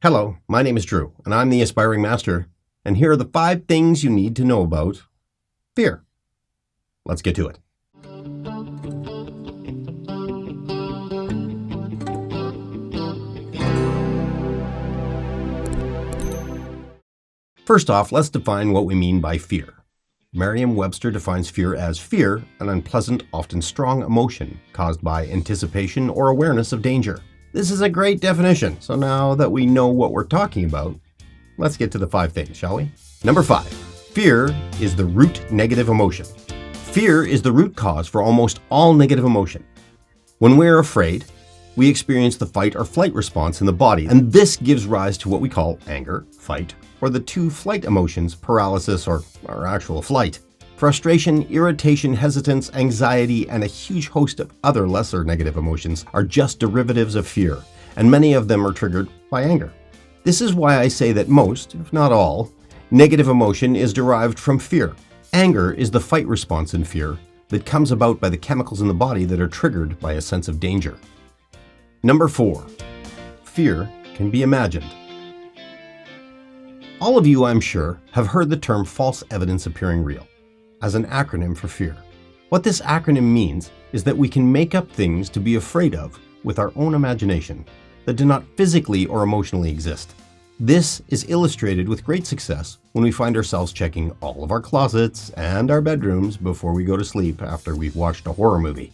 Hello, my name is Drew, and I'm the Aspiring Master, and here are the 5 things you need to know about fear. Let's get to it. First off, let's define what we mean by fear. Merriam-Webster defines fear as fear, an unpleasant, often strong emotion caused by anticipation or awareness of danger. This is a great definition, so now that we know what we're talking about, let's get to the 5 things, shall we? Number 5, fear is the root negative emotion. Fear is the root cause for almost all negative emotion. When we're afraid, we experience the fight or flight response in the body, and this gives rise to what we call anger, fight, or the 2 flight emotions, paralysis or actual flight. Frustration, irritation, hesitance, anxiety, and a huge host of other lesser negative emotions are just derivatives of fear, and many of them are triggered by anger. This is why I say that most, if not all, negative emotion is derived from fear. Anger is the fight response in fear that comes about by the chemicals in the body that are triggered by a sense of danger. Number 4, fear can be imagined. All of you, I'm sure, have heard the term false evidence appearing real as an acronym for fear. What this acronym means is that we can make up things to be afraid of with our own imagination that do not physically or emotionally exist. This is illustrated with great success when we find ourselves checking all of our closets and our bedrooms before we go to sleep after we've watched a horror movie.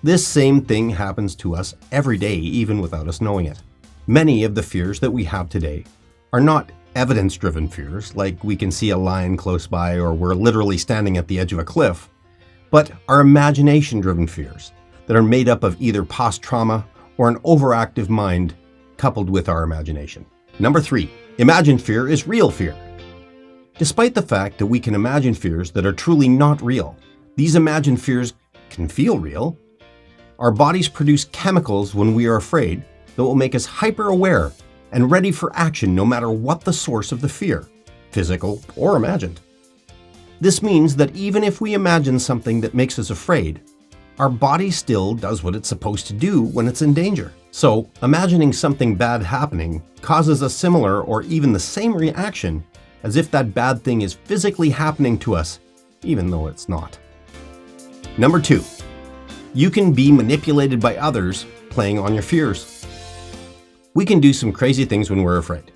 This same thing happens to us every day, even without us knowing it. Many of the fears that we have today are not evidence-driven fears, like we can see a lion close by or we're literally standing at the edge of a cliff, but are imagination-driven fears that are made up of either past trauma or an overactive mind coupled with our imagination. Number 3, imagined fear is real fear. Despite the fact that we can imagine fears that are truly not real, these imagined fears can feel real. Our bodies produce chemicals when we are afraid that will make us hyper-aware and ready for action no matter what the source of the fear, physical or imagined. This means that even if we imagine something that makes us afraid, our body still does what it's supposed to do when it's in danger. So, imagining something bad happening causes a similar or even the same reaction as if that bad thing is physically happening to us, even though it's not. Number 2, you can be manipulated by others playing on your fears. We can do some crazy things when we're afraid,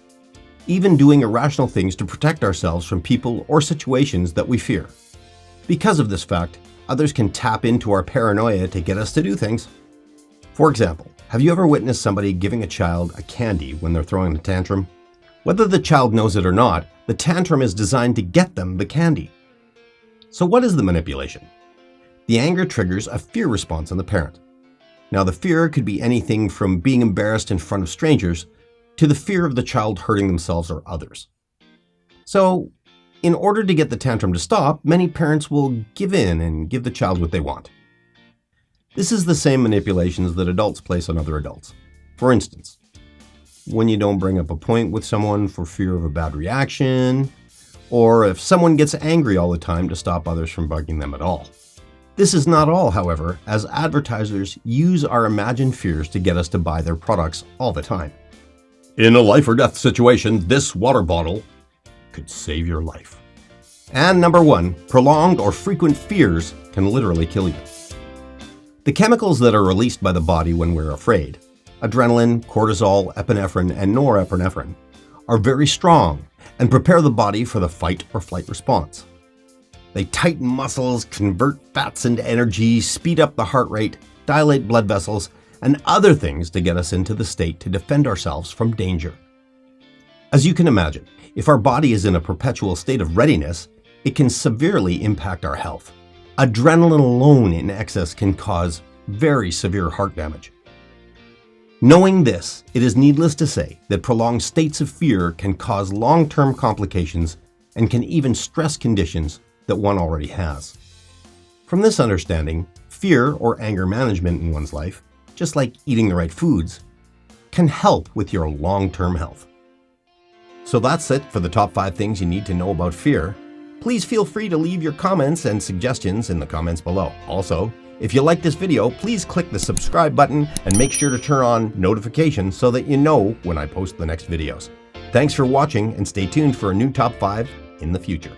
even doing irrational things to protect ourselves from people or situations that we fear. Because of this fact, others can tap into our paranoia to get us to do things. For example, have you ever witnessed somebody giving a child a candy when they're throwing a tantrum? Whether the child knows it or not, the tantrum is designed to get them the candy. So what is the manipulation? The anger triggers a fear response in the parent. Now, the fear could be anything from being embarrassed in front of strangers to the fear of the child hurting themselves or others. So, in order to get the tantrum to stop, many parents will give in and give the child what they want. This is the same manipulations that adults place on other adults. For instance, when you don't bring up a point with someone for fear of a bad reaction, or if someone gets angry all the time to stop others from bugging them at all. This is not all, however, as advertisers use our imagined fears to get us to buy their products all the time. In a life or death situation, this water bottle could save your life. And number 1, prolonged or frequent fears can literally kill you. The chemicals that are released by the body when we're afraid, adrenaline, cortisol, epinephrine, and norepinephrine, are very strong and prepare the body for the fight or flight response. They tighten muscles, convert fats into energy, speed up the heart rate, dilate blood vessels, and other things to get us into the state to defend ourselves from danger. As you can imagine, if our body is in a perpetual state of readiness, it can severely impact our health. Adrenaline alone in excess can cause very severe heart damage. Knowing this, it is needless to say that prolonged states of fear can cause long-term complications and can even stress conditions that one already has. From this understanding, fear or anger management in one's life, just like eating the right foods, can help with your long-term health. So that's it for the top 5 things you need to know about fear. Please feel free to leave your comments and suggestions in the comments below. Also, If you like this video, please click the subscribe button and make sure to turn on notifications so that you know when I post the next videos. Thanks for watching and stay tuned for a new top 5 in the future.